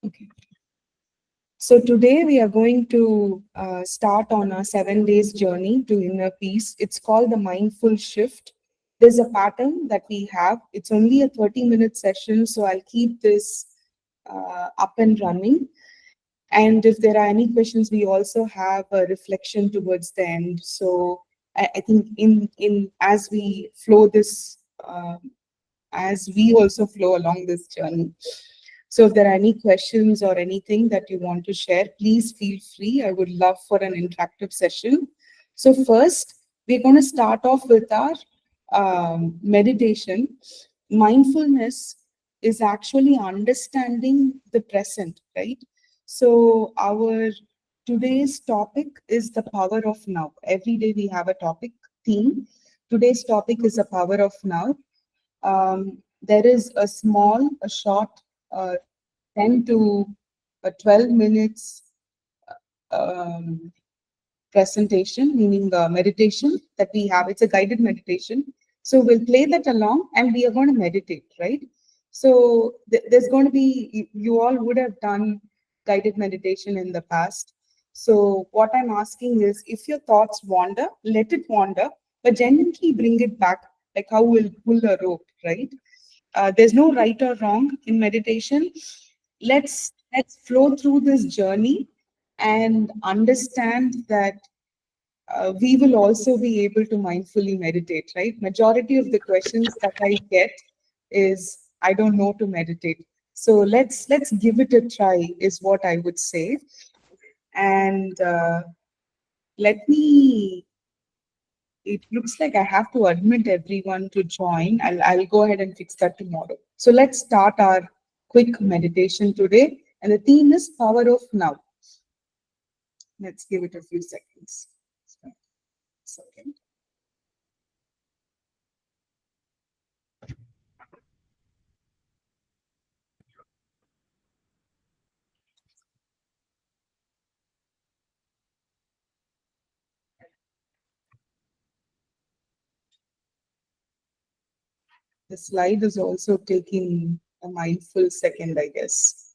Okay. So today we are going to start on a 7 days journey to inner peace. It's called the mindful shift. There's a pattern that we have. It's only a 30-minute session, so I'll keep this up and running. And if there are any questions, we also have a reflection towards the end. So I think in as we flow this, as we also flow along this journey. So if there are any questions or anything that you want to share, please feel free. I would love for an interactive session. So first, we're going to start off with our meditation. Mindfulness is actually understanding the present, right? So our today's topic is the power of now. Every day we have a topic theme. Today's topic is the power of now. There is a short, uh, 10 to 12 minutes um, presentation, meaning meditation that we have. It's a guided meditation. So we'll play that along and we are going to meditate, right? So there's going to be, you all would have done guided meditation in the past. So what I'm asking is if your thoughts wander, let it wander, but gently bring it back, like how we'll pull a rope, right? There's no right or wrong in meditation. Let's flow through this journey and understand that we will also be able to mindfully meditate, right? Majority of the questions that I get is I don't know to meditate. So let's give it a try is what I would say. And let me it looks like I have to admit everyone to join. I'll go ahead and fix that tomorrow. So let's start our quick meditation today. And the theme is power of now. Let's give it a few seconds. Second. The slide is also taking a mindful second, I guess.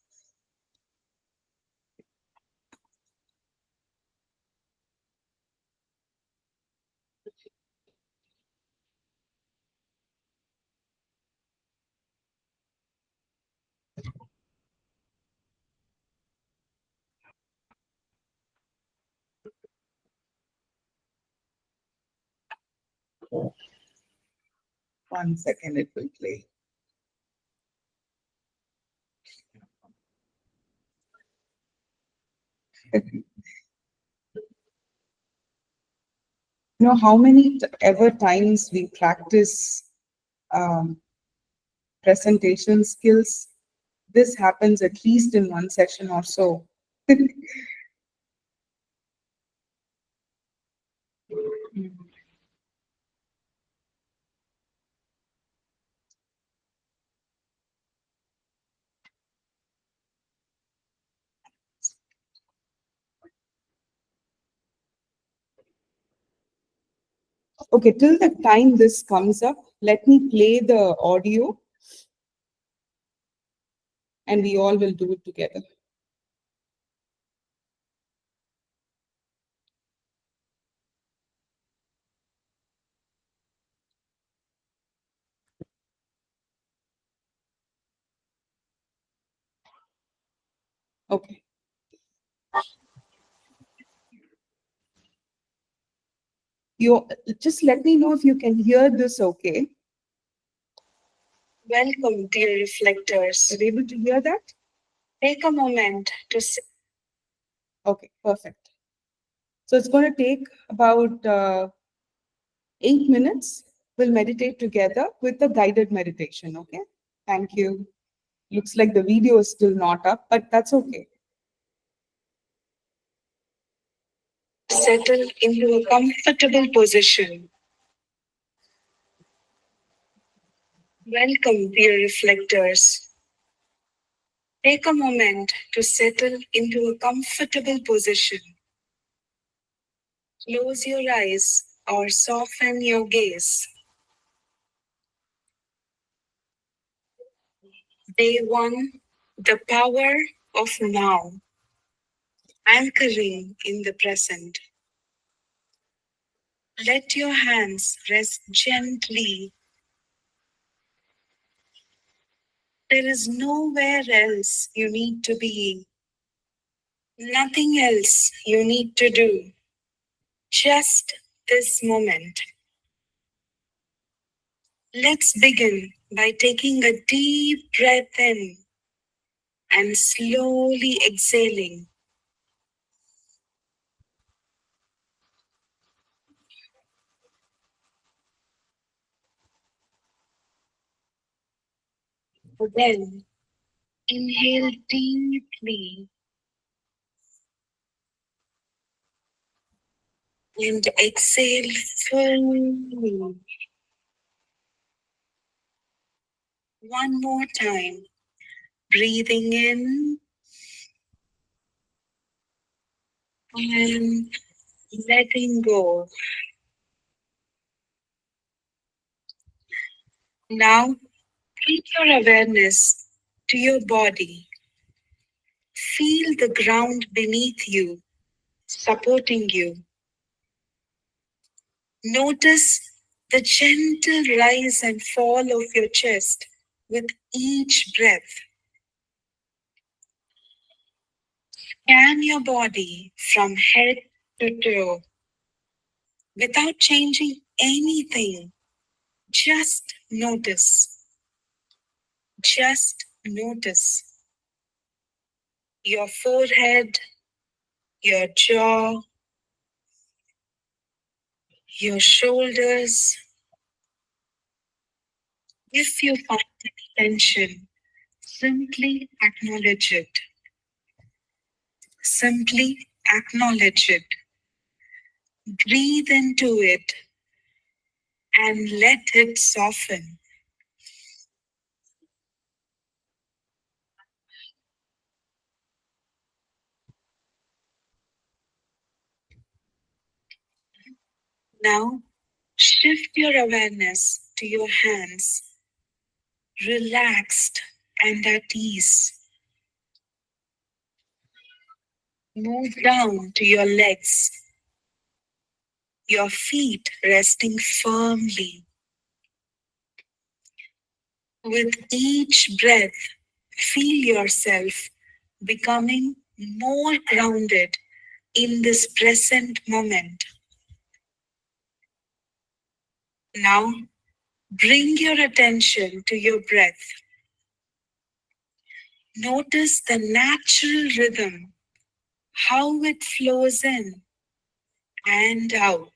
One second, it will play. You know how many ever times we practice um, presentation skills? This happens at least in one session or so. Okay, till the time this comes up, let me play the audio and we all will do it together. Okay. You just let me know if you can hear this okay. Welcome, dear reflectors. Are you able to hear that? Take a moment to sit. Okay, perfect. So it's going to take about 8 minutes. We'll meditate together with a guided meditation. Okay. Thank you. Looks like the video is still not up, but that's okay. Settle into a comfortable position. Welcome, dear reflectors. Take a moment to settle into a comfortable position. Close your eyes or soften your gaze. Day 1, the power of now, anchoring in the present. Let your hands rest gently. There is nowhere else you need to be, nothing else you need to do. Just this moment. Let's begin by taking a deep breath in and slowly exhaling. Then inhale deeply and exhale fully. One more time. Breathing in and letting go. Now, bring your awareness to your body. Feel the ground beneath you, supporting you. Notice the gentle rise and fall of your chest with each breath. Scan your body from head to toe without changing anything. Just notice. Just notice your forehead, your jaw, your shoulders. If you find any tension, simply acknowledge it. Simply acknowledge it. Breathe into it and let it soften. Now, shift your awareness to your hands, relaxed and at ease. Move down to your legs, your feet resting firmly. With each breath, feel yourself becoming more grounded in this present moment. Now, bring your attention to your breath. Notice the natural rhythm, how it flows in and out.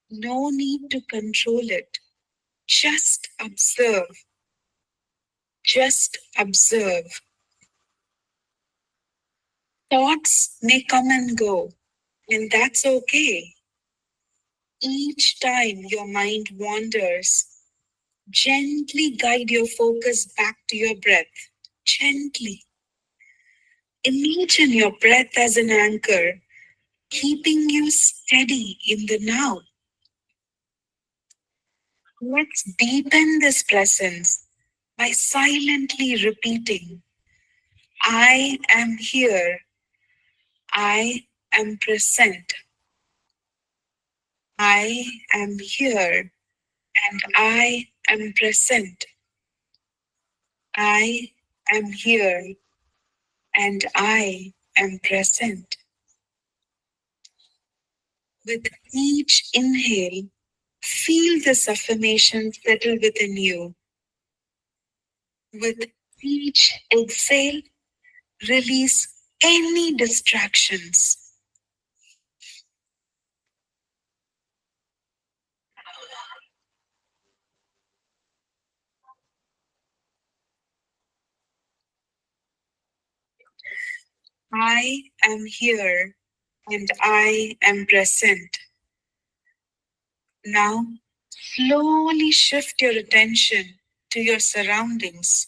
No need to control it. Just observe. Just observe. Thoughts may come and go, and that's okay. Each time your mind wanders, gently guide your focus back to your breath. Gently. Imagine your breath as an anchor, keeping you steady in the now. Let's deepen this presence by silently repeating, I am here, I am present, I am here, and I am present, I am here, and I am present. With each inhale, feel this affirmation settle within you. With each exhale, release any distractions. I am here and I am present. Now, slowly shift your attention to your surroundings.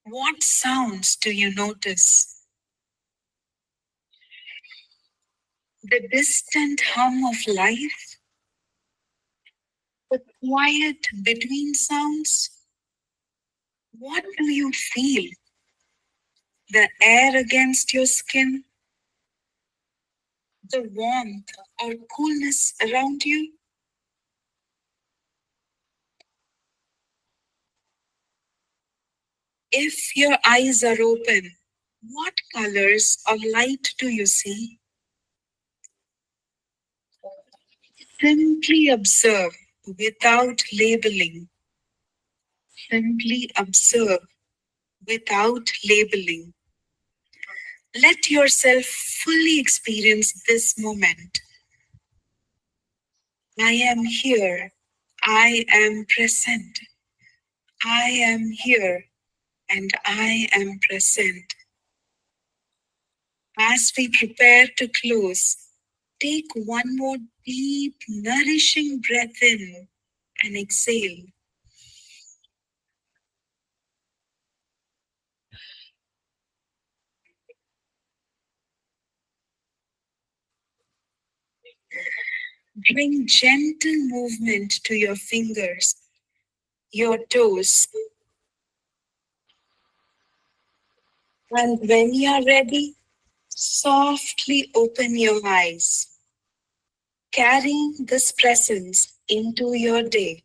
What sounds do you notice? The distant hum of life, the quiet between sounds. What do you feel? The air against your skin, the warmth or coolness around you? If your eyes are open, what colors or light do you see? Simply observe without labeling. Simply observe without labeling. Let yourself fully experience this moment. I am here. I am present. I am here and I am present. As we prepare to close, take one more deep, nourishing breath in and exhale. Bring gentle movement to your fingers, your toes, and when you are ready, softly open your eyes, carrying this presence into your day,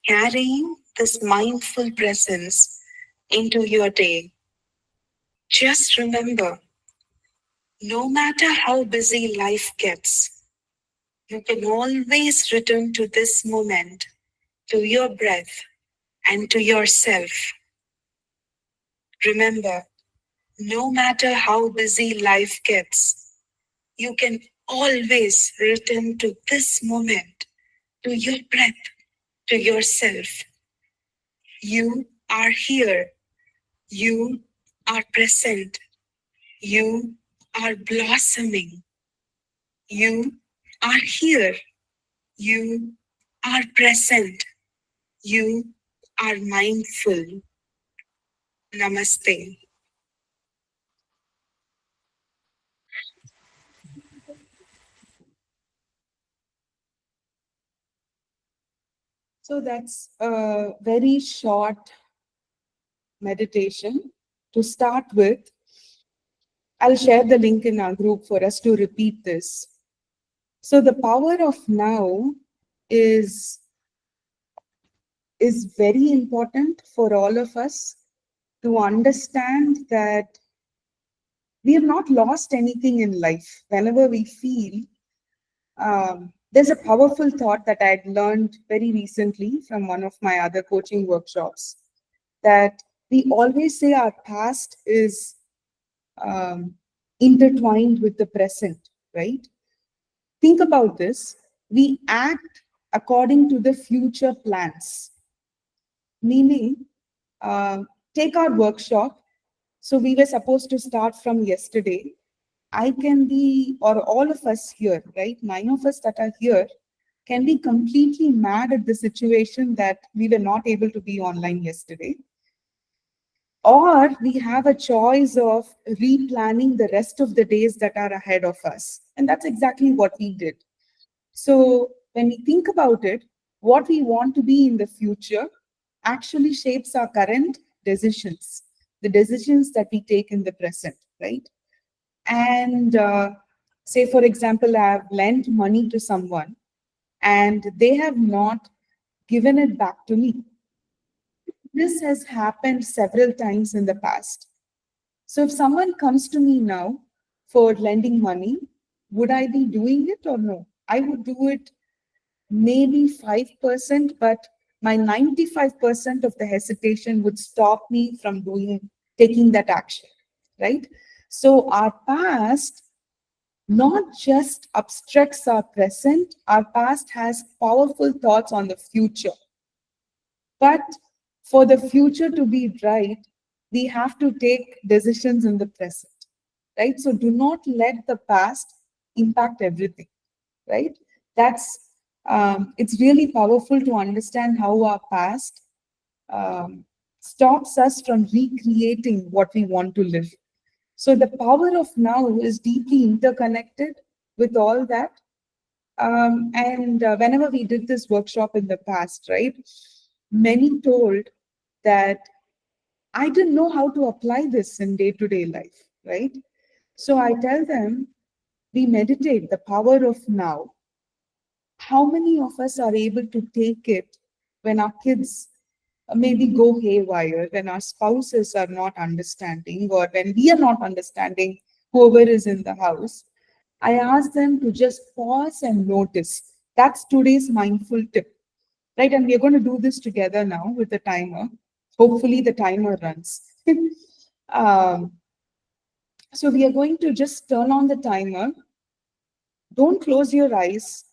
carrying this mindful presence into your day. Just remember, no matter how busy life gets, you can always return to this moment, to your breath, and to yourself. Remember, no matter how busy life gets, you can always return to this moment, to your breath, to yourself. You are here. You are present. You are blossoming. You are here. You are present. You are mindful. Namaste. So that's a very short meditation. To start with, I'll share the link in our group for us to repeat this. So the power of now is is very important for all of us to understand that we have not lost anything in life. Whenever we feel, there's a powerful thought that I'd learned very recently from one of my other coaching workshops, that we always say our past is um, intertwined with the present, right? Think about this. We act according to the future plans, meaning, uh, take our workshop. So we were supposed to start from yesterday. I can be, or all of us here, right? 9 of us that are here can be completely mad at the situation that we were not able to be online yesterday. Or we have a choice of replanning the rest of the days that are ahead of us. And that's exactly what we did. So when we think about it, what we want to be in the future actually shapes our current decisions, the decisions that we take in the present, right? And say, for example, I have lent money to someone and they have not given it back to me. This has happened several times in the past. So if someone comes to me now for lending money, would I be doing it or no? I would do it maybe 5%, but my 95% of the hesitation would stop me from taking that action, right? So our past not just obstructs our present, our past has powerful thoughts on the future. But for the future to be right, we have to take decisions in the present, right? So do not let the past impact everything, right? That's it's really powerful to understand how our past um, stops us from recreating what we want to live. So the power of now is deeply interconnected with all that. And whenever we did this workshop in the past, right, many told that I didn't know how to apply this in day to day life, right? So I tell them, we meditate the power of now. How many of us are able to take it when our kids maybe go haywire, when our spouses are not understanding, or when we are not understanding whoever is in the house? I ask them to just pause and notice. That's today's mindful tip, right? And we're going to do this together now with the timer. Hopefully, the timer runs. um, so, we are going to just turn on the timer. Don't close your eyes.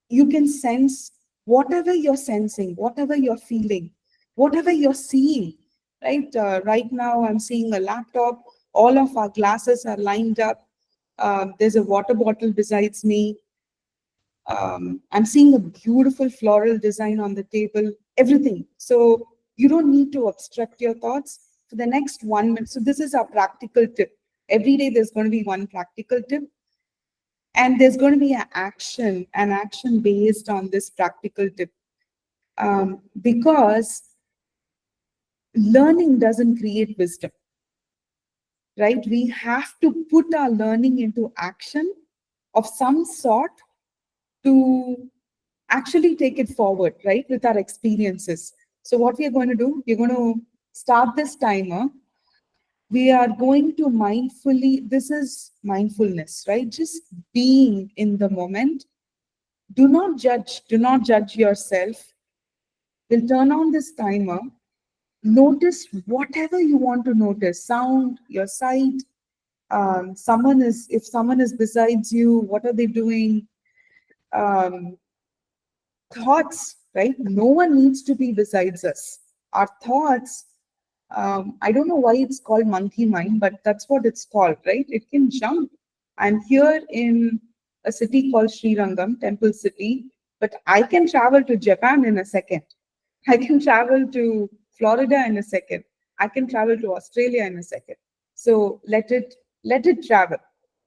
You can sense whatever you're sensing, whatever you're feeling, whatever you're seeing, right? Right now, I'm seeing a laptop. All of our glasses are lined up. There's a water bottle besides me. I'm seeing a beautiful floral design on the table, everything. So you don't need to obstruct your thoughts for the next 1 minute. So this is our practical tip. Every day there's going to be one practical tip, and there's going to be an action based on this practical tip. Because learning doesn't create wisdom, right? We have to put our learning into action of some sort to actually take it forward, right, with our experiences. So, what we are going to do, we're going to start this timer. We are going to mindfully, this is mindfulness, right? Just being in the moment. Do not judge yourself. We'll turn on this timer. Notice whatever you want to notice, sound, your sight. If someone is besides you, what are they doing? Um, Thoughts, right? No one needs to be besides us. Our thoughts, I don't know why it's called monkey mind, but that's what it's called, right? It can jump. I'm here in a city called Sri Rangam, Temple City, but I can travel to Japan in a second. I can travel to Florida in a second. I can travel to Australia in a second. So let it travel,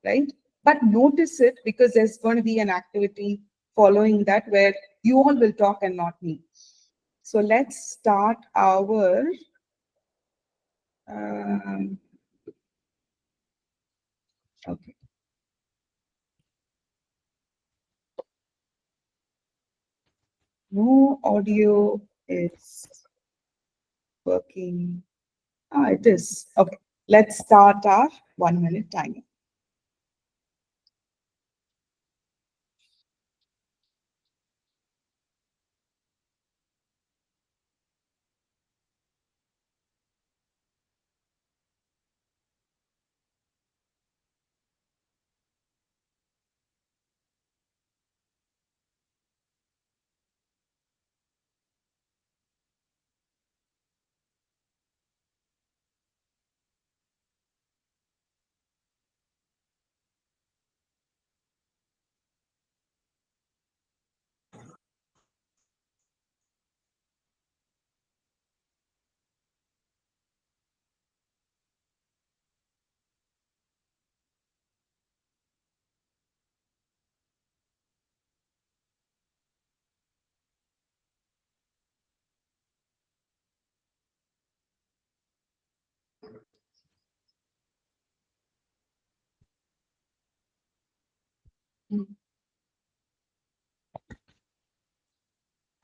right? But notice it, because there's going to be an activity following that where you all will talk and not me. So let's start our um, okay. No audio is working. Ah, it is. Okay. Let's start our 1 minute timer.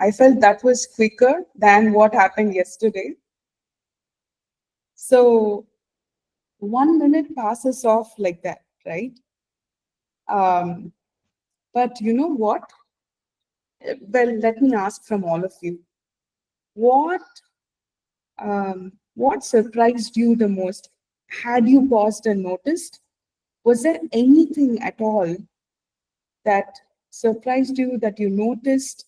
I felt that was quicker than what happened yesterday. So 1 minute passes off like that, right? Um, but you know what? Well, let me ask from all of you. What what surprised you the most? Had you paused and noticed? Was there anything at all that surprised you, that you noticed?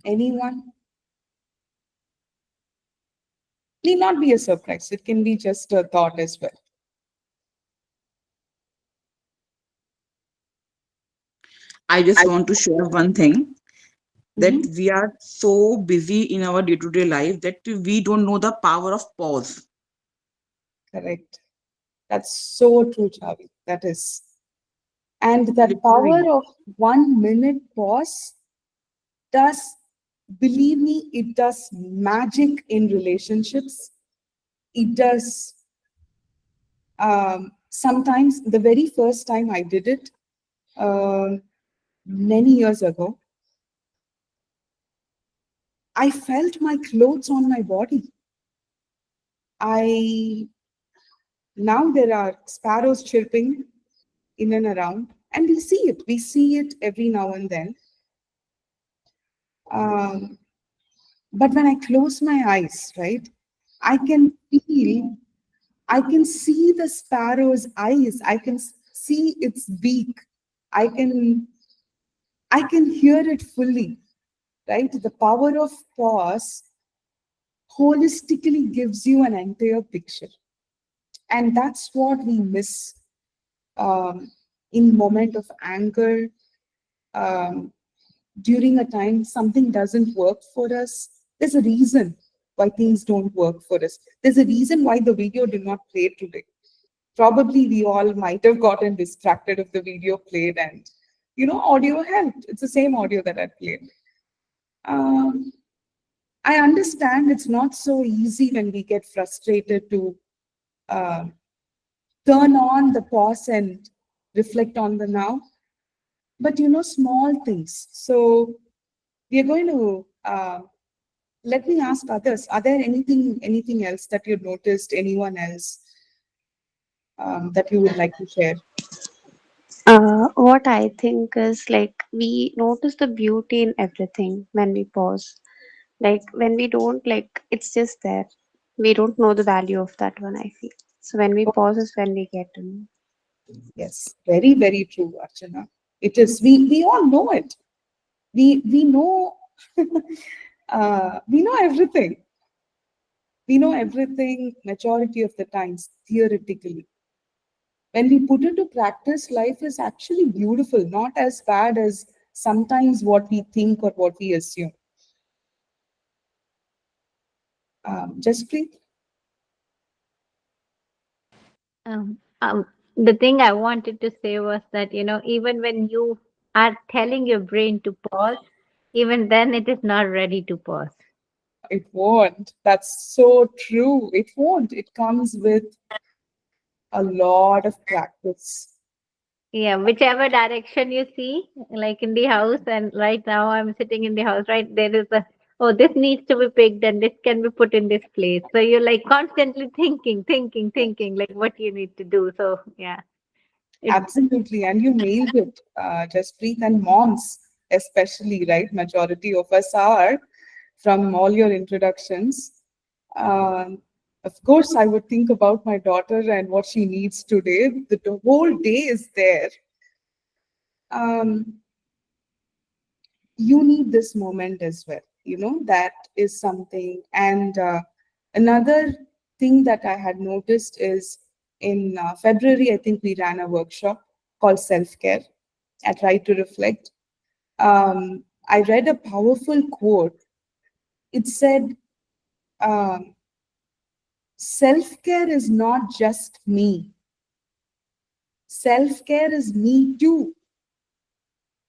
Anyone? Need not be a surprise. It can be just a thought as well. I just want to share one thing. that Mhm. we are so busy in our day-to-day life that we don't know the power of pause. Correct. That's so true, Chavi. That is. And that Literally. power of 1 minute pause does, believe me, it does magic in relationships. It does. Sometimes, the very first time I did it, many years ago, I felt my clothes on my body. I Now there are sparrows chirping in and around, and we see it. We see it every now and then. Um, but when I close my eyes, right, I can feel, I can see the sparrow's eyes. I can see its beak. I can, I can hear it fully, right? The power of pause holistically gives you an entire picture, and that's what we miss um, in moment of anger, um, during a time something doesn't work for us. There's a reason why things don't work for us. There's a reason why the video did not play today. Probably we all might have gotten distracted if the video played, and audio helped. It's the same audio that I played. Um, I understand it's not so easy when we get frustrated to uh, turn on the pause and reflect on the now. But small things. So we are going to let me ask others. Are there anything else that you noticed? Anyone else that you would like to share? What I think is like we notice the beauty in everything when we pause. Like when we don't, like it's just there. We don't know the value of that one, I feel. So when we Oh, pause is when we get to know. yes, very very true, Archana. It is. We all know it. We know. We know everything. We know everything. Majority of the times, theoretically. When we put into practice, life is actually beautiful, not as bad as sometimes what we think or what we assume. Just breathe. Um, the thing I wanted to say was that, even when you are telling your brain to pause, even then it is not ready to pause. It won't. That's so true. It won't. It comes with a lot of practice. Yeah, whichever direction you see, like in the house, and right now I'm sitting in the house, right? There is oh, this needs to be picked and this can be put in this place. So you're like constantly thinking, like what you need to do. So, yeah, it's Absolutely. And you nailed it, Jaspreet. And moms, especially, right? Majority of us are from all your introductions. Um, of course, I would think about my daughter and what she needs today. The whole day is there. Um, you need this moment as well. That is something. And another thing that I had noticed is in February, I think we ran a workshop called Self Care. I tried to reflect. I read a powerful quote. It said, self care is not just me, self care is me too.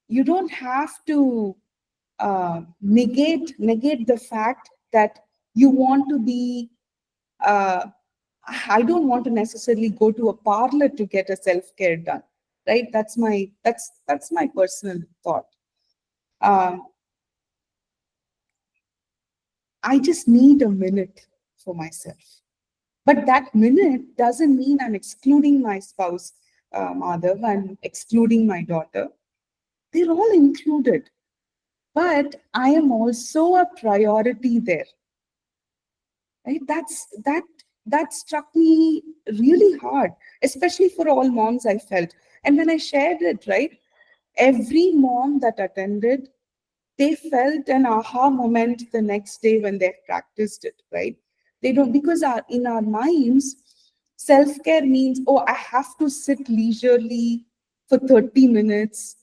You don't have to negate the fact that you want to be. Uh, I don't want to necessarily go to a parlor to get a self care done, right? That's my personal thought. Um, I just need a minute for myself. But that minute doesn't mean I'm excluding my spouse, Madhav, I'm excluding my daughter. They're all included. But I am also a priority there, right? That struck me really hard, especially for all moms, I felt. And when I shared it, right, every mom that attended, they felt an aha moment the next day when they practiced it, right? They don't, because in our minds, self-care means, oh, I have to sit leisurely for 30 minutes.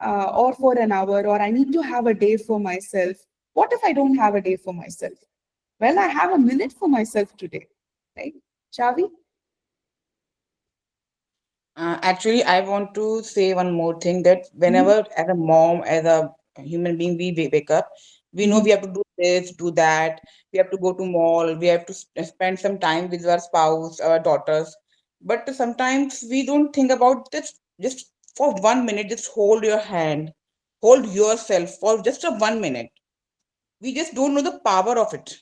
or for an hour, or I need to have a day for myself. What if I don't have a day for myself? Well, I have a minute for myself today, right? Chavi? Actually, I want to say one more thing, that whenever, as a mom, as a human being, we wake up, we know Mhm. we have to do this, do that. We have to go to mall. We have to spend some time with our spouse, our daughters. But sometimes we don't think about this. Just for 1 minute, just hold your hand, hold yourself for just a 1 minute. We just don't know the power of it.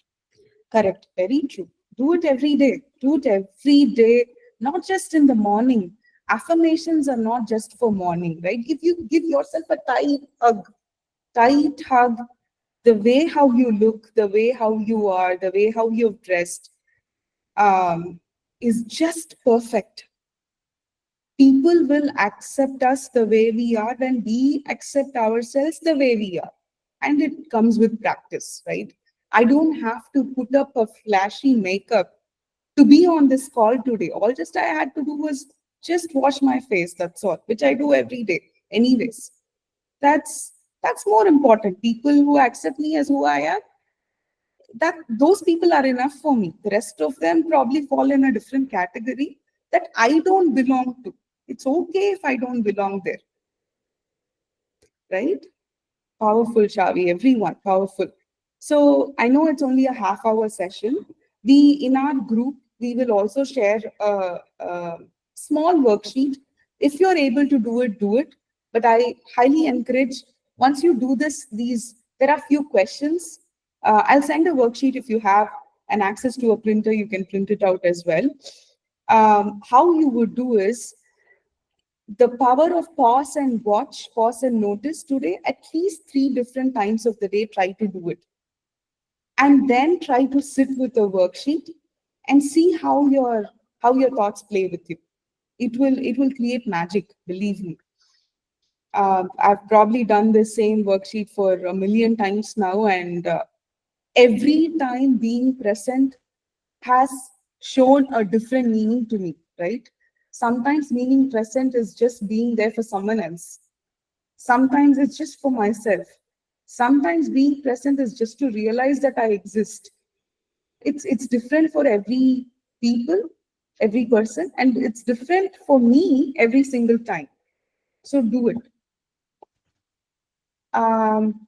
Correct. Very true. Do it every day. Do it every day, not just in the morning. Affirmations are not just for morning, right? If you give yourself a tight hug, the way how you look, the way how you are, the way how you've dressed, is just perfect. People will accept us the way we are when we accept ourselves the way we are. And it comes with practice, right? I don't have to put up a flashy makeup to be on this call today. All just I had to do was just wash my face, that's all, which I do every day, anyways. That's that's more important. People who accept me as who I am, that those people are enough for me. The rest of them probably fall in a different category that I don't belong to. It's okay if I don't belong there, right? Powerful, Shavi, everyone, powerful. So I know it's only a half-hour session. We, in our group, we will also share a small worksheet. If you're able to do it, do it. But I highly encourage, once you do this, there are few questions. I'll send a worksheet. If you have an access to a printer, you can print it out as well. How you would do is, the power of pause and watch, pause and notice today, at least 3 different times of the day, try to do it. And then try to sit with a worksheet and see how your thoughts play with you. It will create magic, believe me. I've probably done the same worksheet for a million times now, and every time being present has shown a different meaning to me, right? Sometimes meaning present is just being there for someone else. Sometimes it's just for myself. Sometimes being present is just to realize that I exist. It's different for every people, every person, and it's different for me every single time. So do it. Um,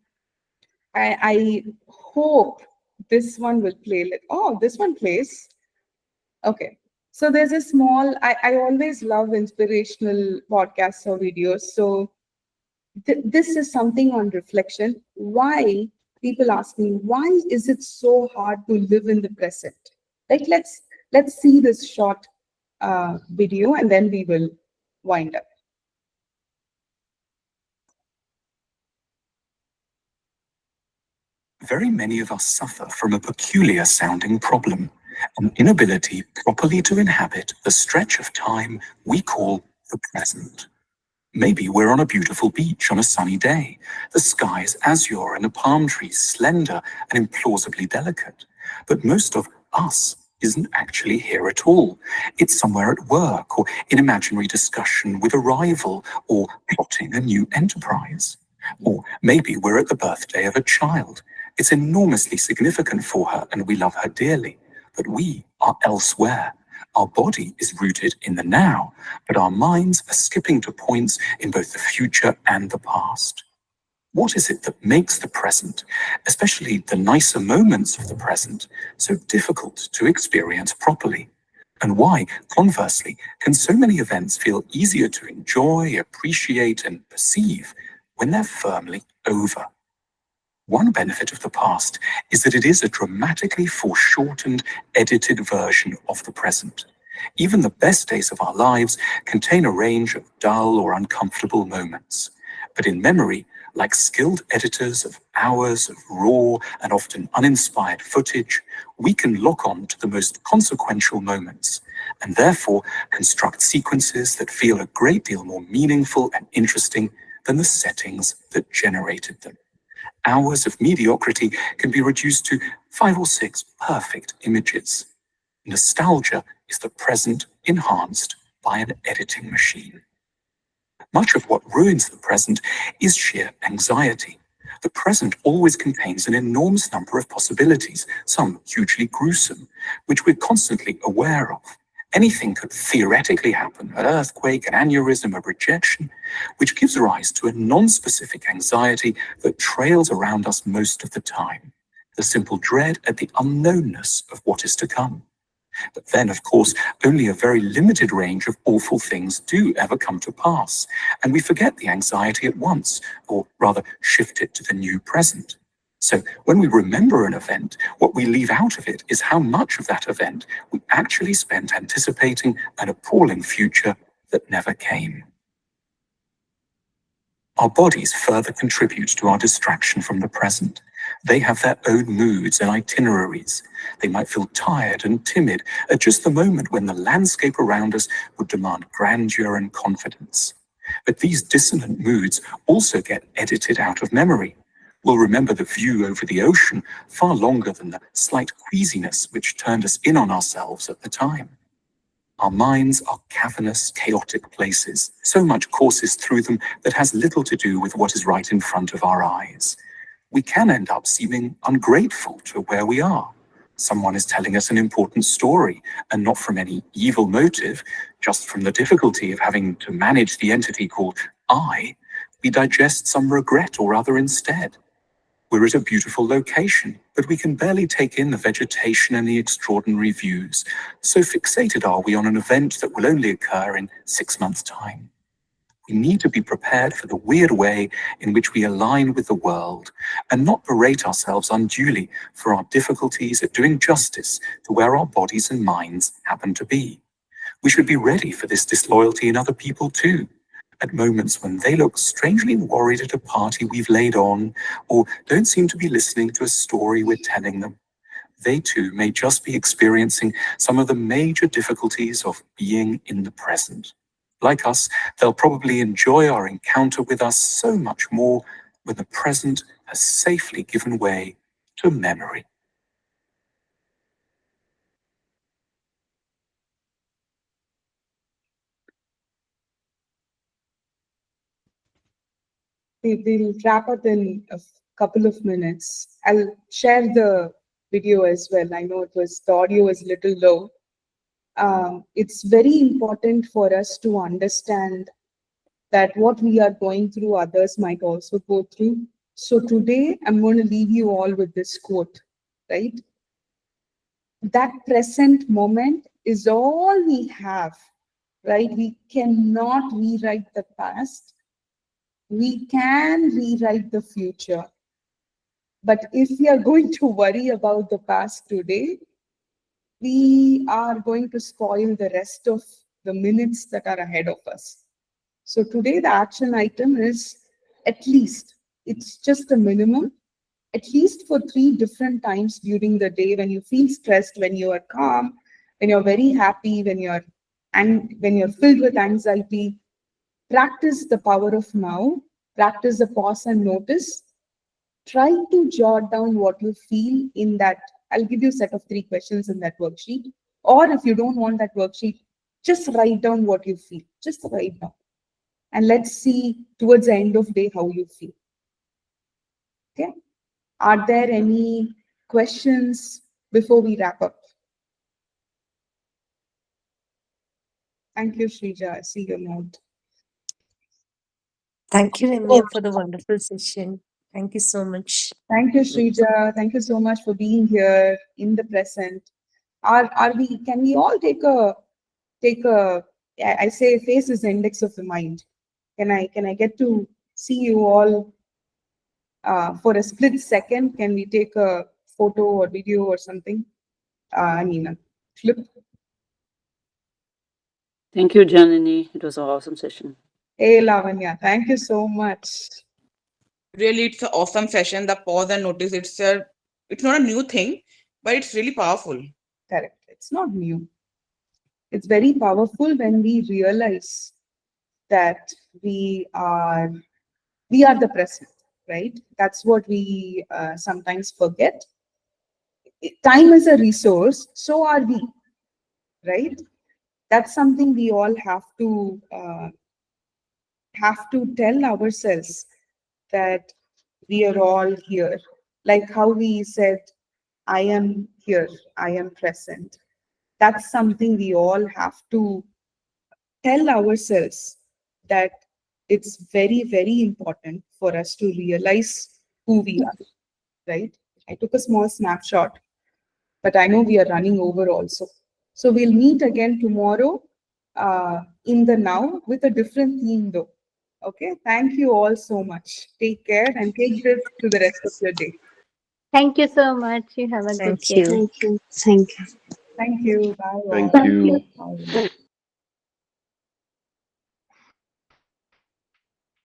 I hope this one will play. Oh, this one plays. Okay. So there's a small, I always love inspirational podcasts or videos. So this is something on reflection. Why, people ask me, why is it so hard to live in the present? Like, let's see this short video, and then we will wind up. Very many of us suffer from a peculiar sounding problem, an inability properly to inhabit the stretch of time we call the present. Maybe we're on a beautiful beach on a sunny day. The sky's azure and the palm trees slender and implausibly delicate. But most of us isn't actually here at all. It's somewhere at work or in imaginary discussion with a rival or plotting a new enterprise. Or maybe we're at the birthday of a child. It's enormously significant for her and we love her dearly. But we are elsewhere. Our body is rooted in the now, but our minds are skipping to points in both the future and the past. What is it that makes the present, especially the nicer moments of the present, so difficult to experience properly? And why, conversely, can so many events feel easier to enjoy, appreciate, and perceive when they're firmly over? One benefit of the past is that it is a dramatically foreshortened, edited version of the present. Even the best days of our lives contain a range of dull or uncomfortable moments. But in memory, like skilled editors of hours of raw and often uninspired footage, we can lock on to the most consequential moments, and therefore construct sequences that feel a great deal more meaningful and interesting than the settings that generated them. Hours of mediocrity can be reduced to 5 or 6 perfect images. Nostalgia is the present enhanced by an editing machine. Much of what ruins the present is sheer anxiety. The present always contains an enormous number of possibilities, some hugely gruesome, which we're constantly aware of. Anything could theoretically happen, an earthquake, an aneurysm, a rejection, which gives rise to a non-specific anxiety that trails around us most of the time. The simple dread at the unknownness of what is to come. But then, of course, only a very limited range of awful things do ever come to pass, and we forget the anxiety at once, or rather shift it to the new present. So when we remember an event, what we leave out of it is how much of that event we actually spent anticipating an appalling future that never came. Our bodies further contribute to our distraction from the present. They have their own moods and itineraries. They might feel tired and timid at just the moment when the landscape around us would demand grandeur and confidence. But these dissonant moods also get edited out of memory. We'll remember the view over the ocean far longer than the slight queasiness which turned us in on ourselves at the time. Our minds are cavernous, chaotic places. So much courses through them that has little to do with what is right in front of our eyes. We can end up seeming ungrateful to where we are. Someone is telling us an important story, and not from any evil motive, just from the difficulty of having to manage the entity called I, we digest some regret or other instead. We're at a beautiful location, but we can barely take in the vegetation and the extraordinary views. So fixated are we on an event that will only occur in 6 months' time. We need to be prepared for the weird way in which we align with the world and not berate ourselves unduly for our difficulties at doing justice to where our bodies and minds happen to be. We should be ready for this disloyalty in other people too, at moments when they look strangely worried at a party we've laid on, or don't seem to be listening to a story we're telling them. They too may just be experiencing some of the major difficulties of being in the present. Like us, they'll probably enjoy our encounter with us so much more when the present has safely given way to memory. We'll wrap up in a couple of minutes. I'll share the video as well. I know the audio was a little low. It's very important for us to understand that what we are going through, others might also go through. So today, I'm going to leave you all with this quote, right? That present moment is all we have, right? We cannot rewrite the past. We can rewrite the future. But if we are going to worry about the past today, we are going to spoil the rest of the minutes that are ahead of us. So today the action item is at least, it's just a minimum, at least for 3 different times during the day when you feel stressed, when you are calm, when you're very happy, when you're filled with anxiety. Practice the power of now, practice the pause and notice. Try to jot down what you feel in that. I'll give you a set of 3 questions in that worksheet. Or if you don't want that worksheet, just write down what you feel. Just write down. And let's see towards the end of day how you feel. Okay? Are there any questions before we wrap up? Thank you, Shrija. I see your note. Thank you, Ramya, for the wonderful session. Thank you so much. Thank you, Shrija. Thank you so much for being here in the present. Can we all take a, I say face is the index of the mind. Can I get to see you all for a split second? Can we take a photo or video or something? I mean, a clip. Thank you, Janani. It was an awesome session. Hey, Lavanya, thank you so much. Really, it's an awesome session. The pause and notice, it's not a new thing, but it's really powerful. Correct. It's not new. It's very powerful when we realize that we are the present, right? That's what we sometimes forget. Time is a resource, so are we, right? That's something we all have to have to tell ourselves that we are all here. Like how we said, I am here, I am present. That's something we all have to tell ourselves, that it's very, very important for us to realize who we are, right? I took a small snapshot, but I know we are running over also. So we'll meet again tomorrow in the now with a different theme though. Okay, thank you all so much. Take care and take this to the rest of your day. Thank you so much. You have a good Thank day. you. Thank you. Thank you. Thank you. Bye Thank all. you. Bye.